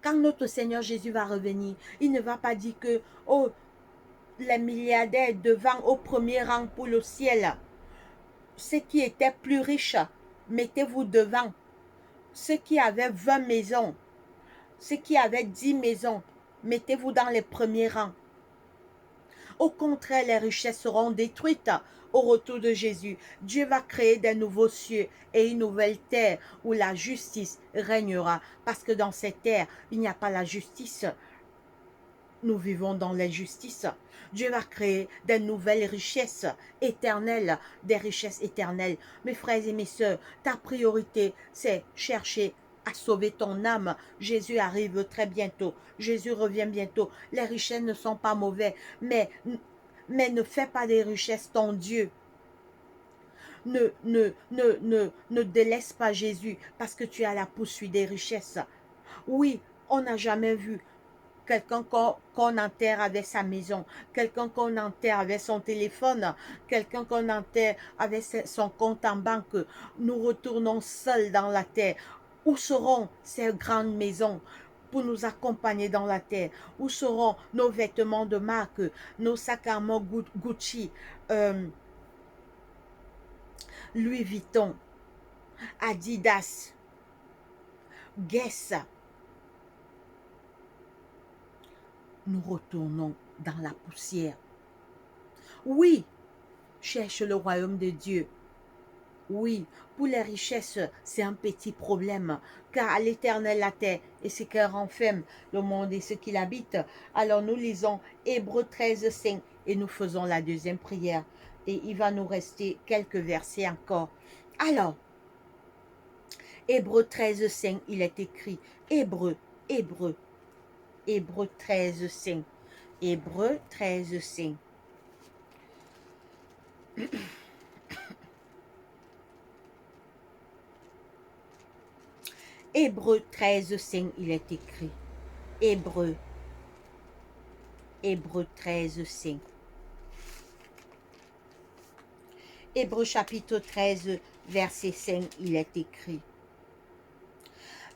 Quand notre Seigneur Jésus va revenir, il ne va pas dire que, oh, les milliardaires devant au premier rang pour le ciel. Ceux qui étaient plus riches, mettez-vous devant. Ceux qui avaient 20 maisons, ceux qui avaient 10 maisons, mettez-vous dans les premiers rangs. Au contraire, les richesses seront détruites au retour de Jésus. Dieu va créer des nouveaux cieux et une nouvelle terre où la justice régnera. Parce que dans cette terre, il n'y a pas la justice. Nous vivons dans l'injustice. Dieu va créer des nouvelles richesses éternelles, des richesses éternelles. Mes frères et mes sœurs, ta priorité, c'est chercher à sauver ton âme. Jésus arrive très bientôt. Jésus revient bientôt. Les richesses ne sont pas mauvaises, mais ne fais pas des richesses ton Dieu. Ne délaisse pas Jésus parce que tu es à la poursuite des richesses. Oui, on n'a jamais vu quelqu'un qu'on enterre avec sa maison, quelqu'un qu'on enterre avec son téléphone, quelqu'un qu'on enterre avec son compte en banque. Nous retournons seuls dans la terre. Où seront ces grandes maisons pour nous accompagner dans la terre? Où seront nos vêtements de marque, nos sacs à main Gucci, Louis Vuitton, Adidas, Guess? Nous retournons dans la poussière. Oui, cherche le royaume de Dieu. Oui, pour les richesses, c'est un petit problème, car à l'Éternel la terre et ce qu'elle renferme, le monde et ce qu'il habite. Alors nous lisons Hébreux 13, 5 et nous faisons la deuxième prière. Et il va nous rester quelques versets encore. Alors, Hébreux 13, 5, il est écrit, Hébreux, Hébreux, Hébreux 13, 5, Hébreux 13, 5. Hébreux 13, 5, il est écrit. Hébreux, Hébreux 13, 5. Hébreux chapitre 13, verset 5, il est écrit.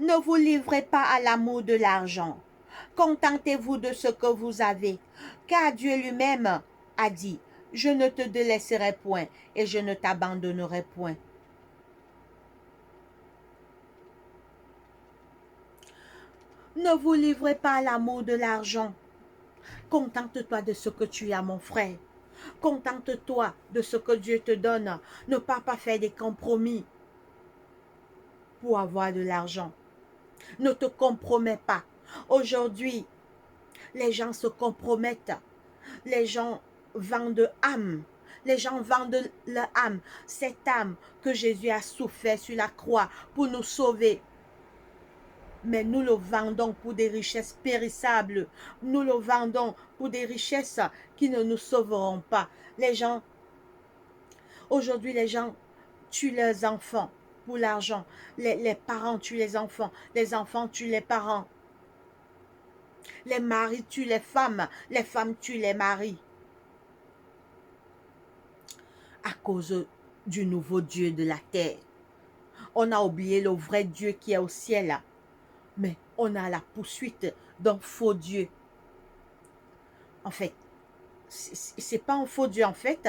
Ne vous livrez pas à l'amour de l'argent. Contentez-vous de ce que vous avez, car Dieu lui-même a dit, je ne te délaisserai point et je ne t'abandonnerai point. Ne vous livrez pas à l'amour de l'argent. Contente-toi de ce que tu as, mon frère. Contente-toi de ce que Dieu te donne. Ne pas faire des compromis pour avoir de l'argent. Ne te compromets pas. Aujourd'hui, les gens se compromettent. Les gens vendent âme. Les gens vendent leur âme. Cette âme que Jésus a souffert sur la croix pour nous sauver. Mais nous le vendons pour des richesses périssables. Nous le vendons pour des richesses qui ne nous sauveront pas. Les gens, aujourd'hui, les gens tuent leurs enfants pour l'argent. Les parents tuent les enfants tuent les parents. Les maris tuent les femmes tuent les maris. À cause du nouveau Dieu de la terre. On a oublié le vrai Dieu qui est au ciel. Mais on a la poursuite d'un faux Dieu. En fait, c'est pas un faux Dieu en fait.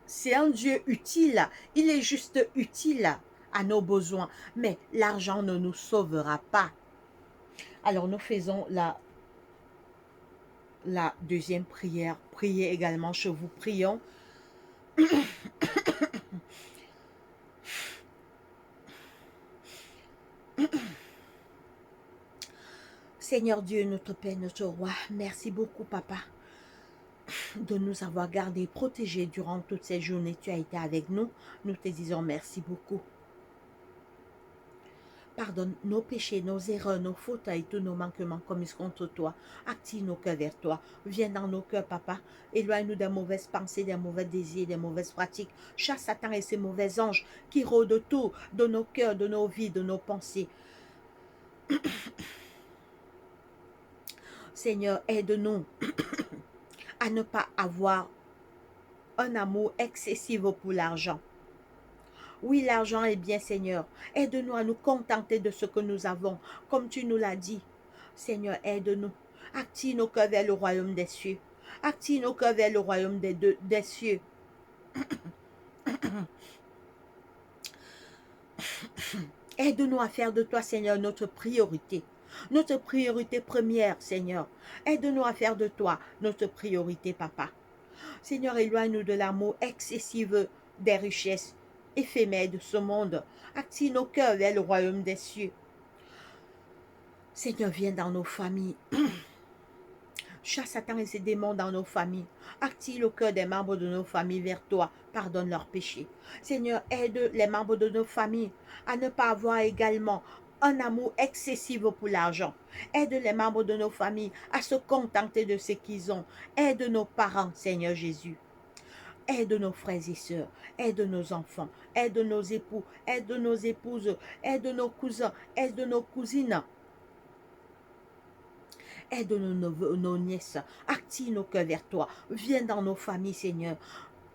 C'est un Dieu utile. Il est juste utile à nos besoins. Mais l'argent ne nous sauvera pas. Alors nous faisons la deuxième prière. Priez également, je vous prions. Seigneur Dieu, notre Père, notre Roi, merci beaucoup, Papa, de nous avoir gardés, protégés durant toutes ces journées. Tu as été avec nous. Nous te disons merci beaucoup. Pardonne nos péchés, nos erreurs, nos fautes et tous nos manquements commis contre toi. Active nos cœurs vers toi. Viens dans nos cœurs, Papa. Éloigne-nous des mauvaises pensées, des mauvais désirs, des mauvaises pratiques. Chasse Satan et ses mauvais anges qui rôdent autour de nos cœurs, de nos vies, de nos pensées. Seigneur, aide-nous à ne pas avoir un amour excessif pour l'argent. Oui, l'argent est bien, Seigneur. Aide-nous à nous contenter de ce que nous avons, comme tu nous l'as dit. Seigneur, aide-nous. Active nos cœurs vers le royaume des cieux. Active nos cœurs vers le royaume des cieux. Aide-nous à faire de toi, Seigneur, notre priorité. Notre priorité première, Seigneur. Aide-nous à faire de toi notre priorité, Papa. Seigneur, éloigne-nous de l'amour excessif des richesses éphémères de ce monde. Active nos cœurs vers le royaume des cieux. Seigneur, viens dans nos familles. Chasse Satan et ses démons dans nos familles. Active le cœur des membres de nos familles vers toi. Pardonne leurs péchés. Seigneur, aide les membres de nos familles à ne pas avoir également un amour excessif pour l'argent. Aide les membres de nos familles à se contenter de ce qu'ils ont. Aide nos parents, Seigneur Jésus. Aide nos frères et sœurs, aide nos enfants, aide nos époux, aide nos épouses, aide nos cousins, aide nos cousines. Aide nos neveux, nos nièces, active nos cœurs vers toi. Viens dans nos familles, Seigneur.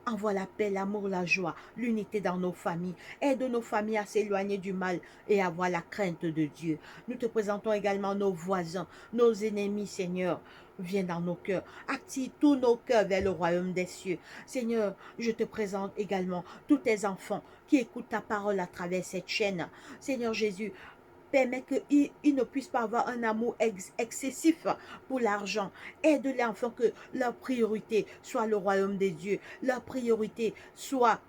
Envoie la paix, l'amour, la joie, l'unité dans nos familles. Aide nos familles à s'éloigner du mal et à avoir la crainte de Dieu. Nous te présentons également nos voisins, nos ennemis, Seigneur. Viens dans nos cœurs. Active tous nos cœurs vers le royaume des cieux. Seigneur, je te présente également tous tes enfants qui écoutent ta parole à travers cette chaîne. Seigneur Jésus, permet qu'ils ne puissent pas avoir un amour excessif pour l'argent. Aide-les afin que leur priorité soit le royaume des dieux. Leur priorité soit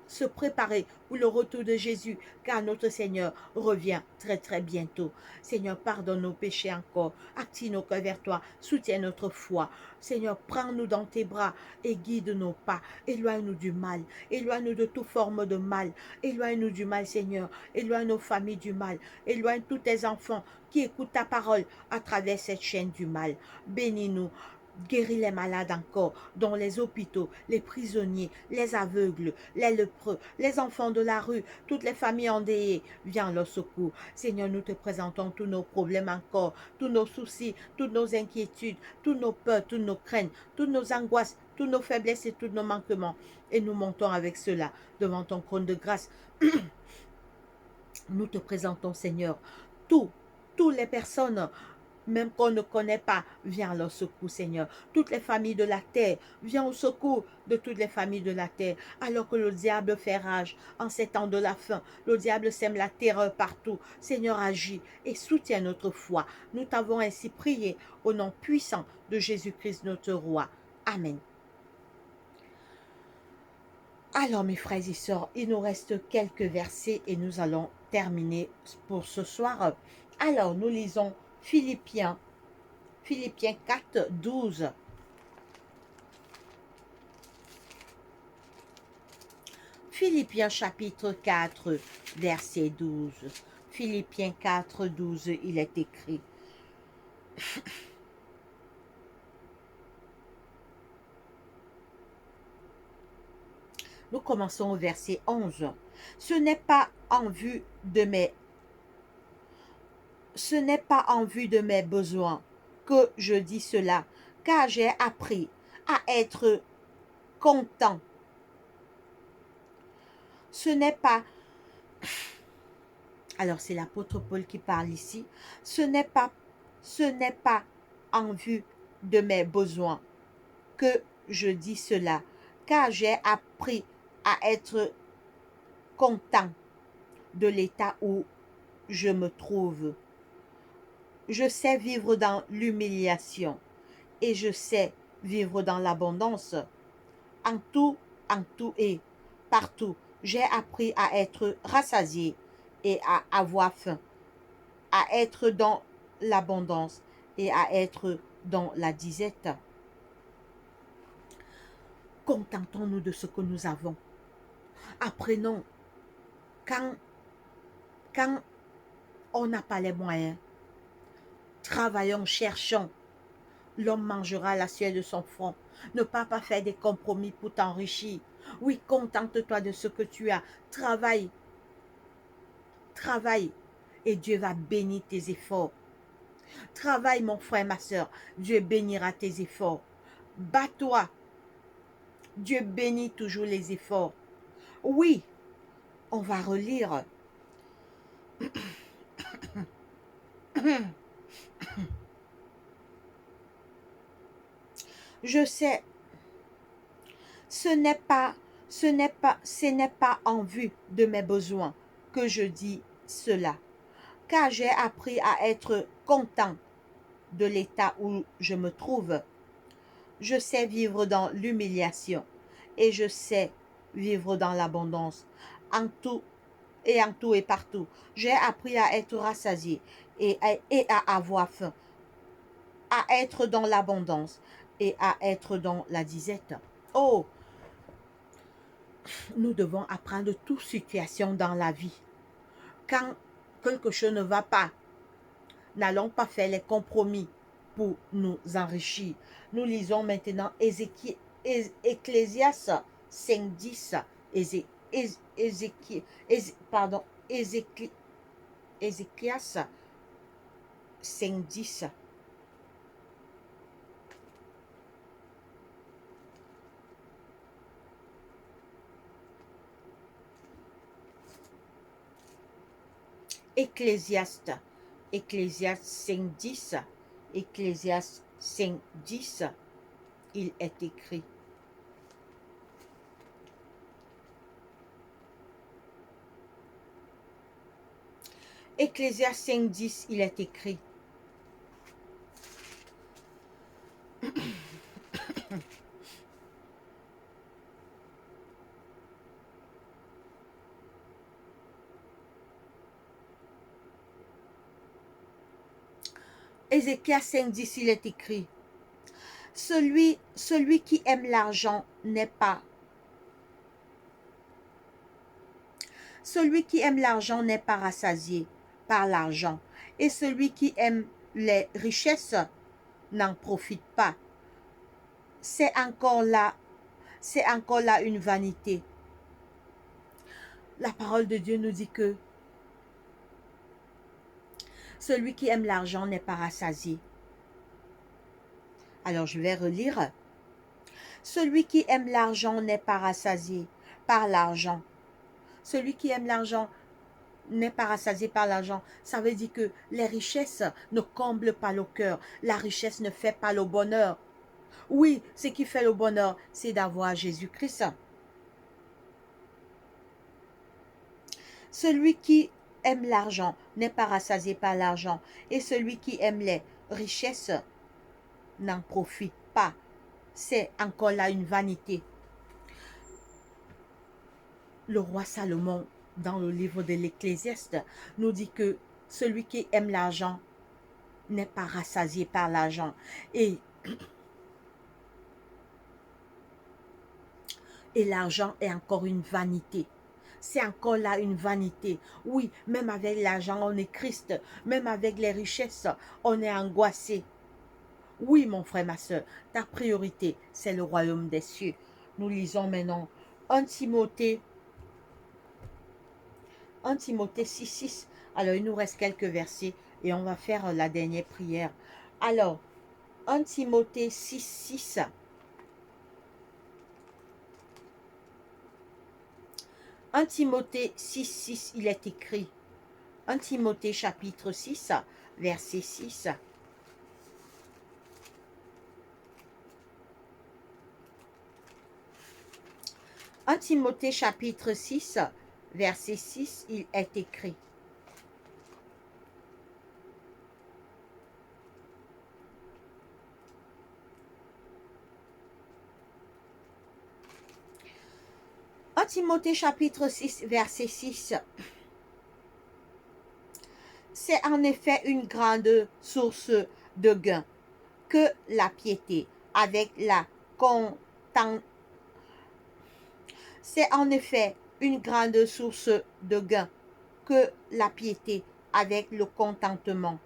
se préparer pour le retour de Jésus, car notre Seigneur revient très très bientôt. Seigneur, pardonne nos péchés encore, active nos cœurs vers toi, soutiens notre foi. Seigneur, prends-nous dans tes bras et guide nos pas. Éloigne-nous du mal, éloigne-nous de toute forme de mal. Éloigne-nous du mal, Seigneur. Éloigne nos familles du mal. Éloigne tous tes enfants qui écoutent ta parole à travers cette chaîne du mal. Bénis-nous. Guéris les malades encore, dans les hôpitaux, les prisonniers, les aveugles, les lépreux, les enfants de la rue, toutes les familles endeuillées. Viens à leur secours. Seigneur, nous te présentons tous nos problèmes encore, tous nos soucis, toutes nos inquiétudes, toutes nos peurs, toutes nos craintes, toutes nos angoisses, toutes nos faiblesses et tous nos manquements. Et nous montons avec cela devant ton trône de grâce. Nous te présentons, Seigneur, toutes les personnes même qu'on ne connaît pas, viens à leur secours, Seigneur. Toutes les familles de la terre, viens au secours de toutes les familles de la terre. Alors que le diable fait rage en ces temps de la fin, le diable sème la terreur partout. Seigneur, agis et soutiens notre foi. Nous t'avons ainsi prié au nom puissant de Jésus-Christ, notre roi. Amen. Alors, mes frères et sœurs, il nous reste quelques versets et nous allons terminer pour ce soir. Alors, nous lisons Philippiens 4, 12. Philippiens chapitre 4, verset 12. Philippiens 4, 12, il est écrit. Nous commençons au verset 11. Ce n'est pas en vue de mes besoins que je dis cela, car j'ai appris à être content. Ce n'est pas, alors c'est l'apôtre Paul qui parle ici, ce n'est pas en vue de mes besoins que je dis cela, car j'ai appris à être content de l'état où je me trouve. Je sais vivre dans l'humiliation et je sais vivre dans l'abondance. En tout et partout, j'ai appris à être rassasié et à avoir faim, à être dans l'abondance et à être dans la disette. Contentons-nous de ce que nous avons. Apprenons, quand on n'a pas les moyens, travaillons, cherchons. L'homme mangera la sueur de son front. Ne pas faire des compromis pour t'enrichir. Oui, contente-toi de ce que tu as. Travaille. Et Dieu va bénir tes efforts. Travaille, mon frère, ma soeur. Dieu bénira tes efforts. Bats-toi. Dieu bénit toujours les efforts. Oui, on va relire. Je sais, ce n'est pas, ce n'est pas en vue de mes besoins que je dis cela, car j'ai appris à être content de l'état où je me trouve. Je sais vivre dans l'humiliation et je sais vivre dans l'abondance. En tout en tout et partout. J'ai appris à être rassasié et à avoir faim, à être dans l'abondance et à être dans la disette. Oh, nous devons apprendre toute situation dans la vie. Quand quelque chose ne va pas, n'allons pas faire les compromis pour nous enrichir. Nous lisons maintenant Ecclésias 5:10, pardon, Ézéchias 5:10. Ecclésiaste, Ecclésias 5:10, Ecclésias 5:10, il est écrit. Ecclésias 5:10, il est écrit. Ézéchias 5:10, il est écrit. Celui qui aime l'argent n'est pas. Celui qui aime l'argent n'est pas rassasié par l'argent. Et celui qui aime les richesses n'en profite pas. C'est encore là une vanité. La parole de Dieu nous dit que celui qui aime l'argent n'est pas rassasié. Alors je vais relire. Celui qui aime l'argent n'est pas rassasié par l'argent. Celui qui aime l'argent n'est pas rassasié par l'argent. Ça veut dire que les richesses ne comblent pas le cœur. La richesse ne fait pas le bonheur. Oui, ce qui fait le bonheur, c'est d'avoir Jésus-Christ. Celui qui aime l'argent n'est pas rassasié par l'argent. Et celui qui aime les richesses n'en profite pas. C'est encore là une vanité. Le roi Salomon, dans le livre de l'Ecclésiaste, nous dit que celui qui aime l'argent n'est pas rassasié par l'argent. Et l'argent est encore une vanité. C'est encore là une vanité. Oui, même avec l'argent, on est Christ. Même avec les richesses, on est angoissé. Oui, mon frère, ma soeur, ta priorité, c'est le royaume des cieux. Nous lisons maintenant 1 Timothée 6:6. Alors, il nous reste quelques versets et on va faire la dernière prière. Alors, 1 Timothée 6:6. 1 Timothée 6:6, il est écrit. 1 Timothée chapitre 6, verset 6. 1 Timothée chapitre 6, verset 6, il est écrit. Timothée chapitre 6, verset 6. C'est en effet une grande source de gain que la piété avec la content. C'est en effet une grande source de gain que la piété avec le contentement.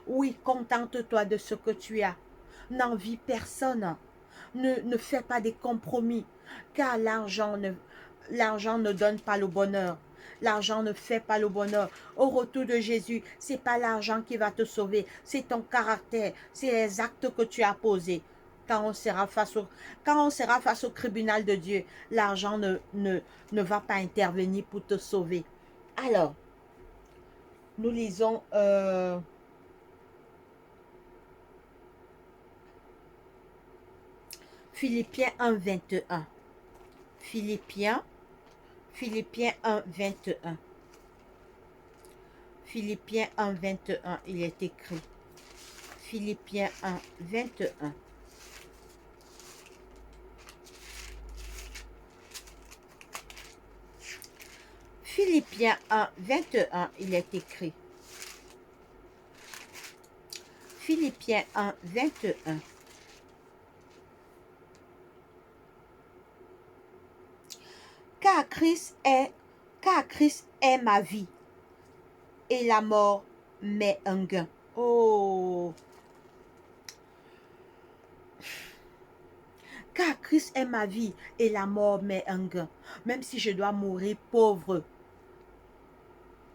Oui, contente-toi de ce que tu as. N'envie personne. Ne fais pas des compromis, car l'argent ne donne pas le bonheur. L'argent ne fait pas le bonheur. Au retour de Jésus, c'est pas l'argent qui va te sauver, c'est ton caractère, c'est les actes que tu as posés. Quand on sera face au tribunal de Dieu, l'argent ne va pas intervenir pour te sauver. Alors, nous lisons Philippiens 1, 21. Philippiens 1, 21. Philippiens 1, 21, il est écrit. Philippiens 1, 21. Philippiens 1, 21, il est écrit. Philippiens 1, 21. Car Christ est ma vie et la mort m'est un gain. Oh! Car Christ est ma vie et la mort m'est un gain. Même si je dois mourir pauvre,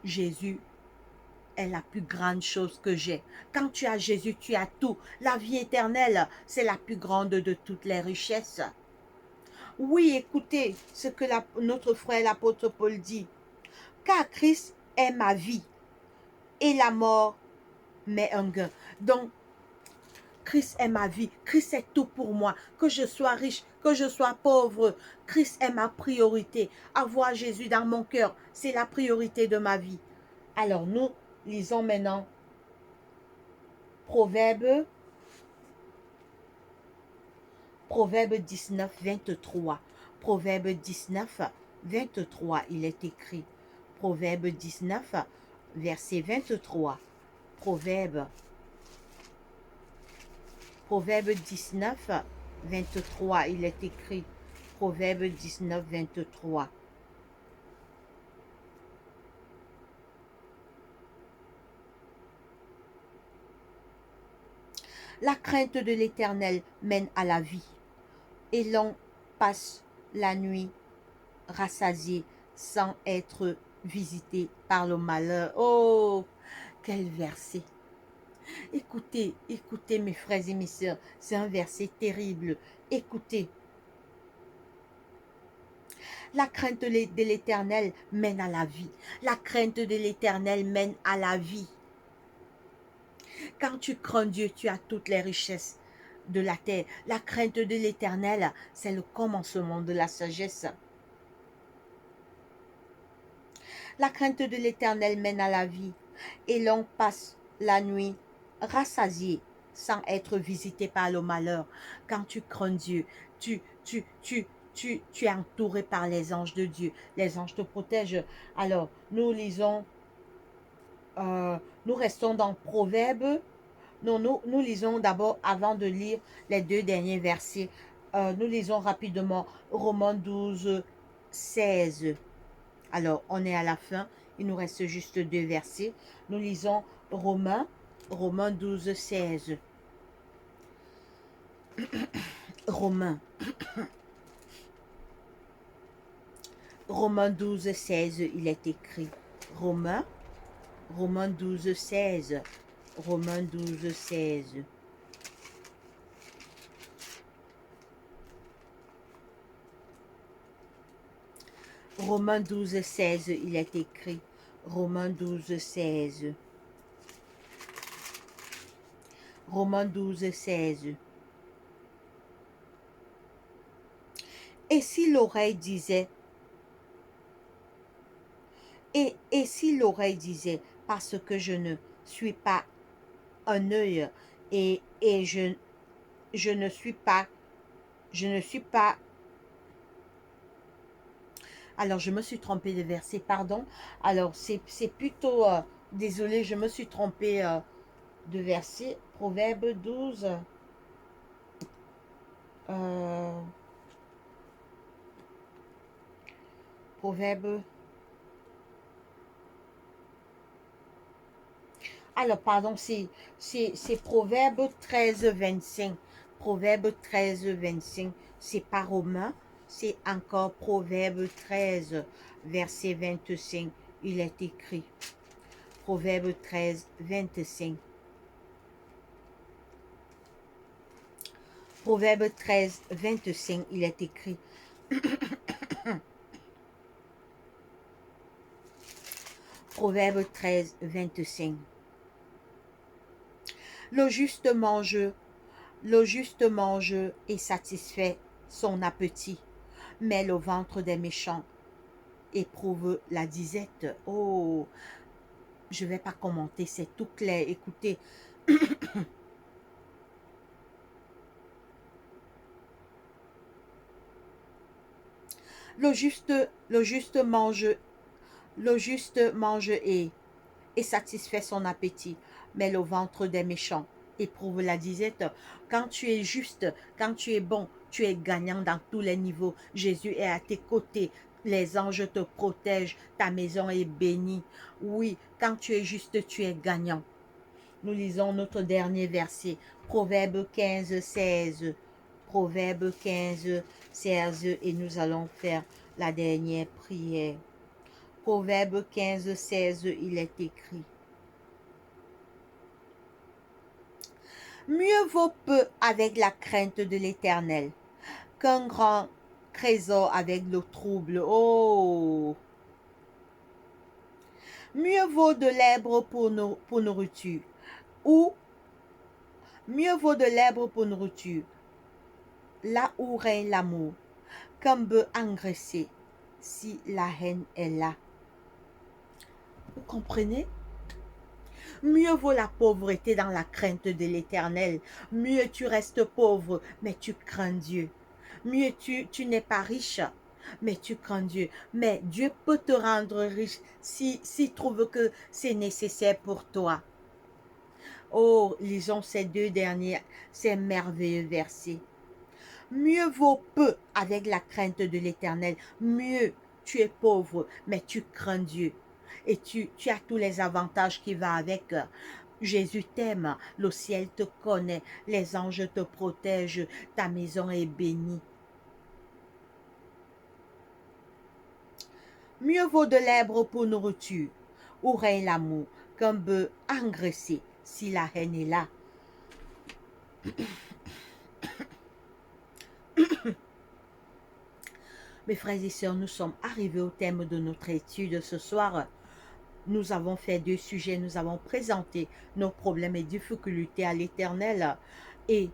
Jésus est la plus grande chose que j'ai. Quand tu as Jésus, tu as tout. La vie éternelle, c'est la plus grande de toutes les richesses. Oui, écoutez ce que notre frère l'apôtre Paul dit. Car Christ est ma vie et la mort m'est un gain. Donc, Christ est ma vie. Christ est tout pour moi. Que je sois riche, que je sois pauvre, Christ est ma priorité. Avoir Jésus dans mon cœur, c'est la priorité de ma vie. Alors, nous lisons maintenant Proverbe 19, 23. Proverbe 19, 23, il est écrit. Proverbe 19, verset 23. Proverbe 19, 23, il est écrit. Proverbe 19, 23. La crainte de l'Éternel mène à la vie, et l'on passe la nuit rassasié sans être visité par le malheur. Oh, quel verset! Écoutez, écoutez mes frères et mes sœurs, c'est un verset terrible. Écoutez. La crainte de l'Éternel mène à la vie. La crainte de l'Éternel mène à la vie. Quand tu crains Dieu, tu as toutes les richesses de la terre. La crainte de l'Éternel, c'est le commencement de la sagesse. La crainte de l'Éternel mène à la vie, et l'on passe la nuit rassasié sans être visité par le malheur. Quand tu crains Dieu, tu es entouré par les anges de Dieu. Les anges te protègent. Alors, nous lisons, nous restons dans Proverbe. Non, nous lisons d'abord, avant de lire les deux derniers versets, nous lisons rapidement Romains 12, 16. Alors, on est à la fin. Il nous reste juste deux versets. Nous lisons Romains 12, 16. Romains 12, 16, il est écrit. Romains 12, 16. Romains 12, 16. Romains 12, 16, il est écrit. Romains 12, 16. Romains 12, 16. Et si l'oreille disait, et si l'oreille disait, parce que je ne suis pas un œil, et je ne suis pas, alors je me suis trompée de verset, pardon. Alors c'est plutôt, désolé, je me suis trompée de verset. Proverbe 12. Proverbe. Alors, pardon, c'est Proverbe 13, 25. Proverbe 13, 25. C'est pas Romain, c'est encore Proverbe 13, verset 25. Il est écrit. Proverbe 13, 25. Proverbe 13, 25, il est écrit. Proverbe 13, 25. Le juste mange Le juste mange et satisfait son appétit, mais le ventre des méchants éprouve la disette. Oh, je ne vais pas commenter, c'est tout clair. Écoutez, le juste, le juste mange, le juste mange et satisfait son appétit, mais le ventre des méchants éprouve la disette. Quand tu es juste, quand tu es bon, tu es gagnant dans tous les niveaux. Jésus est à tes côtés. Les anges te protègent, ta maison est bénie. Oui, quand tu es juste, tu es gagnant. Nous lisons notre dernier verset, Proverbe 15, 16. Proverbe 15, 16, et nous allons faire la dernière prière. Proverbe 15, 16, il est écrit. Mieux vaut peu avec la crainte de l'Éternel qu'un grand trésor avec le trouble. Oh! Mieux vaut de l'herbe pour nourriture, ou mieux vaut de l'herbe pour nourriture, là où règne l'amour, qu'un bœuf engraissé, si la haine est là. Vous comprenez? Mieux vaut la pauvreté dans la crainte de l'Éternel. Mieux tu restes pauvre, mais tu crains Dieu. Mieux tu n'es pas riche, mais tu crains Dieu. Mais Dieu peut te rendre riche s'il trouve que c'est nécessaire pour toi. Oh, lisons ces merveilleux versets. Mieux vaut peu avec la crainte de l'Éternel. Mieux tu es pauvre, mais tu crains Dieu. Et tu as tous les avantages qui vont avec. Jésus t'aime, le ciel te connaît, les anges te protègent, ta maison est bénie. Mieux vaut de l'herbe pour nourriture, où règne l'amour, qu'un bœuf engraissé, si la haine est là. Mes frères et sœurs, nous sommes arrivés au thème de notre étude ce soir. Nous avons fait 2 sujets, nous avons présenté nos problèmes et difficultés à l'Éternel et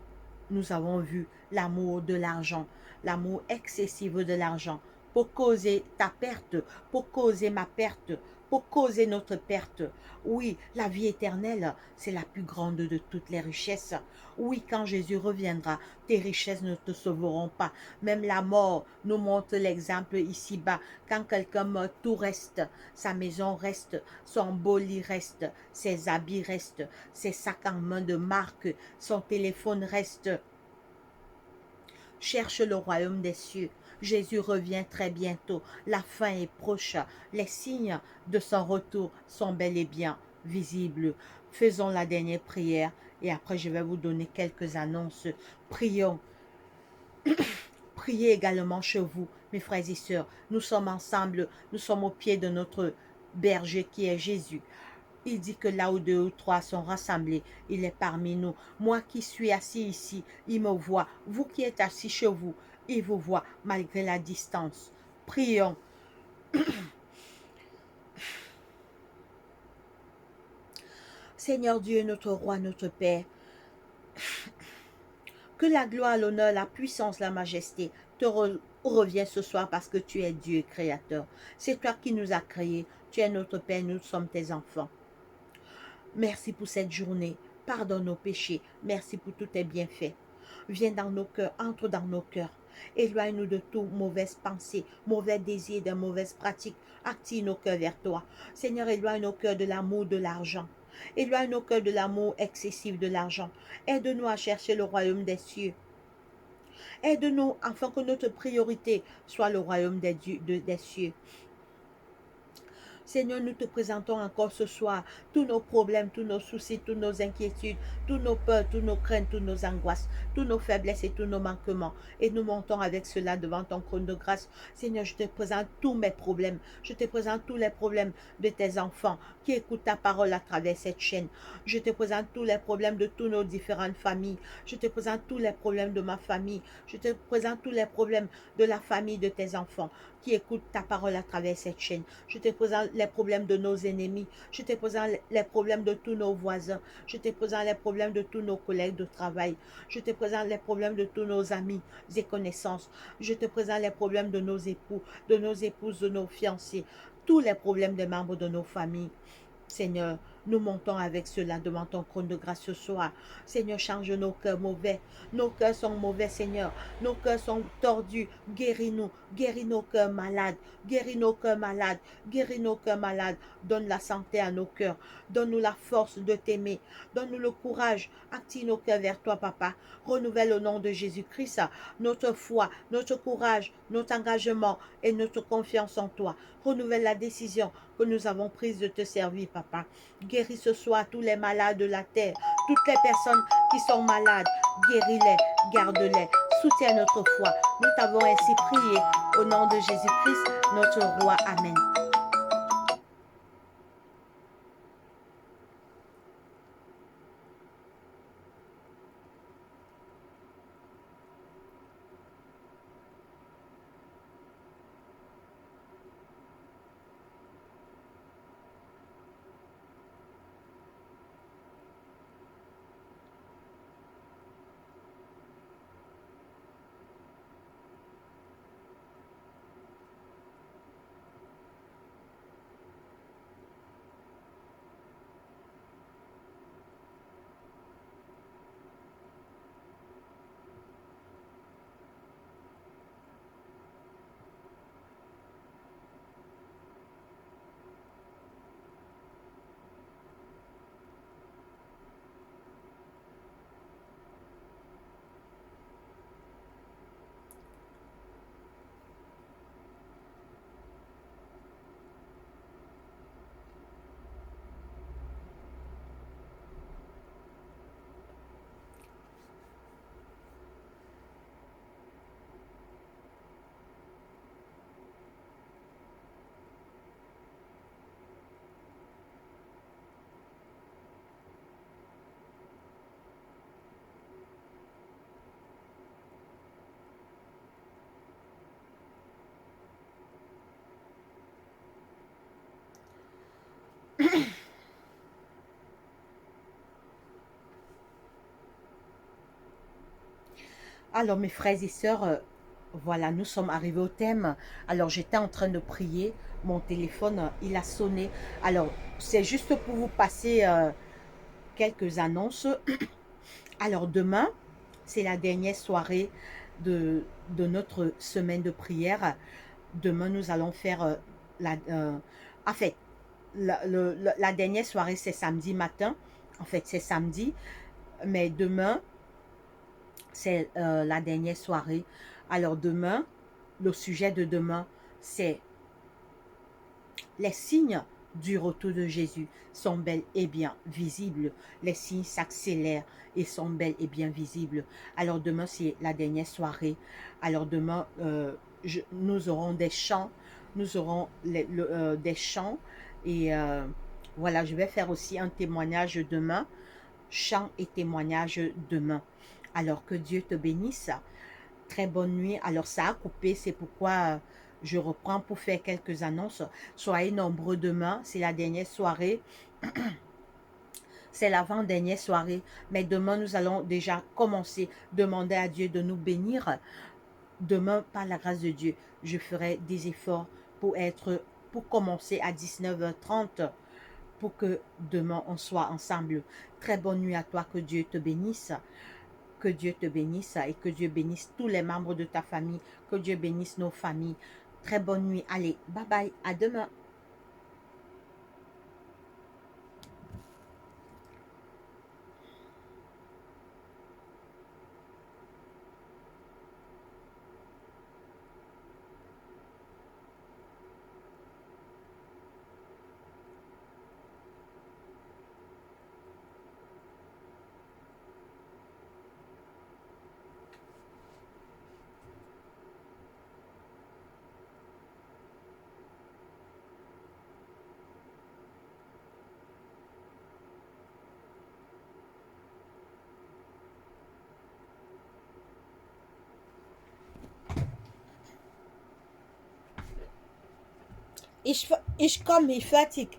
nous avons vu l'amour de l'argent, l'amour excessif de l'argent pour causer ta perte, pour causer ma perte, pour causer notre perte. Oui, la vie éternelle, c'est la plus grande de toutes les richesses. Oui, quand Jésus reviendra, tes richesses ne te sauveront pas. Même la mort nous montre l'exemple ici-bas. Quand quelqu'un meurt, tout reste. Sa maison reste, son beau lit reste, ses habits restent, ses sacs en main de marque, son téléphone reste. Cherche le royaume des cieux. Jésus revient très bientôt. La fin est proche. Les signes de son retour sont bel et bien visibles. Faisons la dernière prière et après je vais vous donner quelques annonces. Prions. Priez également chez vous, mes frères et sœurs. Nous sommes ensemble, nous sommes au pied de notre berger qui est Jésus. Il dit que là où 2 ou 3 sont rassemblés, il est parmi nous. Moi qui suis assis ici, il me voit. Vous qui êtes assis chez vous, il vous voit malgré la distance. Prions. Seigneur Dieu, notre roi, notre Père, que la gloire, l'honneur, la puissance, la majesté te reviennent ce soir parce que tu es Dieu créateur. C'est toi qui nous as créés. Tu es notre Père, nous sommes tes enfants. Merci pour cette journée. Pardonne nos péchés. Merci pour tous tes bienfaits. Viens dans nos cœurs, entre dans nos cœurs. Éloigne-nous de toute mauvaise pensée, mauvais désir, de mauvaises pratiques. Active nos cœurs vers toi. Seigneur, éloigne nos cœurs de l'amour de l'argent. Éloigne nos cœurs de l'amour excessif de l'argent. Aide-nous à chercher le royaume des cieux. Aide-nous afin que notre priorité soit le royaume des cieux. Seigneur, nous te présentons encore ce soir tous nos problèmes, tous nos soucis, toutes nos inquiétudes, tous nos peurs, toutes nos craintes, toutes nos angoisses, toutes nos faiblesses et tous nos manquements. Et nous montons avec cela devant ton trône de grâce. Seigneur, je te présente tous mes problèmes. Je te présente tous les problèmes de tes enfants qui écoutent ta parole à travers cette chaîne. Je te présente tous les problèmes de toutes nos différentes familles. Je te présente tous les problèmes de ma famille. Je te présente tous les problèmes de la famille de tes enfants qui écoutent ta parole à travers cette chaîne. Je te présente les problèmes de nos ennemis. Je te présente les problèmes de tous nos voisins. Je te présente les problèmes de tous nos collègues de travail. Je te présente les problèmes de tous nos amis et connaissances. Je te présente les problèmes de nos époux, de nos épouses, de nos fiancés. Tous les problèmes des membres de nos familles. Seigneur, nous montons avec cela devant ton trône de grâce ce soir. Seigneur, change nos cœurs mauvais. Nos cœurs sont mauvais, Seigneur. Nos cœurs sont tordus. Guéris-nous. Guéris nos cœurs malades. Guéris nos cœurs malades. Guéris nos cœurs malades. Donne la santé à nos cœurs. Donne-nous la force de t'aimer. Donne-nous le courage. Active nos cœurs vers toi, Papa. Renouvelle au nom de Jésus-Christ notre foi, notre courage, notre engagement et notre confiance en toi. Renouvelle la décision que nous avons prise de te servir, Papa. Guéris ce soir tous les malades de la terre, toutes les personnes qui sont malades. Guéris-les, garde-les, soutiens notre foi. Nous t'avons ainsi prié au nom de Jésus-Christ, notre roi. Amen. Alors, mes frères et sœurs, voilà, nous sommes arrivés au thème. Alors, j'étais en train de prier. Mon téléphone, il a sonné. Alors, c'est juste pour vous passer quelques annonces. Alors, demain, c'est la dernière soirée de notre semaine de prière. Demain, nous allons faire en fait, la dernière soirée, c'est samedi matin. En fait, c'est samedi. Mais demain, c'est la dernière soirée. Alors demain, le sujet de demain, c'est les signes du retour de Jésus sont bel et bien visibles. Les signes s'accélèrent et sont bel et bien visibles. Alors demain, c'est la dernière soirée. Alors demain, nous aurons des chants. Nous aurons des chants. Et voilà, je vais faire aussi un témoignage demain. Chants et témoignages demain. Alors que Dieu te bénisse. Très bonne nuit. Alors ça a coupé, c'est pourquoi je reprends pour faire quelques annonces. Soyez nombreux demain, c'est la dernière soirée. C'est l'avant-dernière soirée. Mais demain, nous allons déjà commencer. Demander à Dieu de nous bénir. Demain, par la grâce de Dieu, je ferai des efforts pour commencer à 19h30 pour que demain, on soit ensemble. Très bonne nuit à toi, que Dieu te bénisse. Que Dieu te bénisse et que Dieu bénisse tous les membres de ta famille. Que Dieu bénisse nos familles. Très bonne nuit. Allez, bye bye. À demain. Ich komme, ich fertig.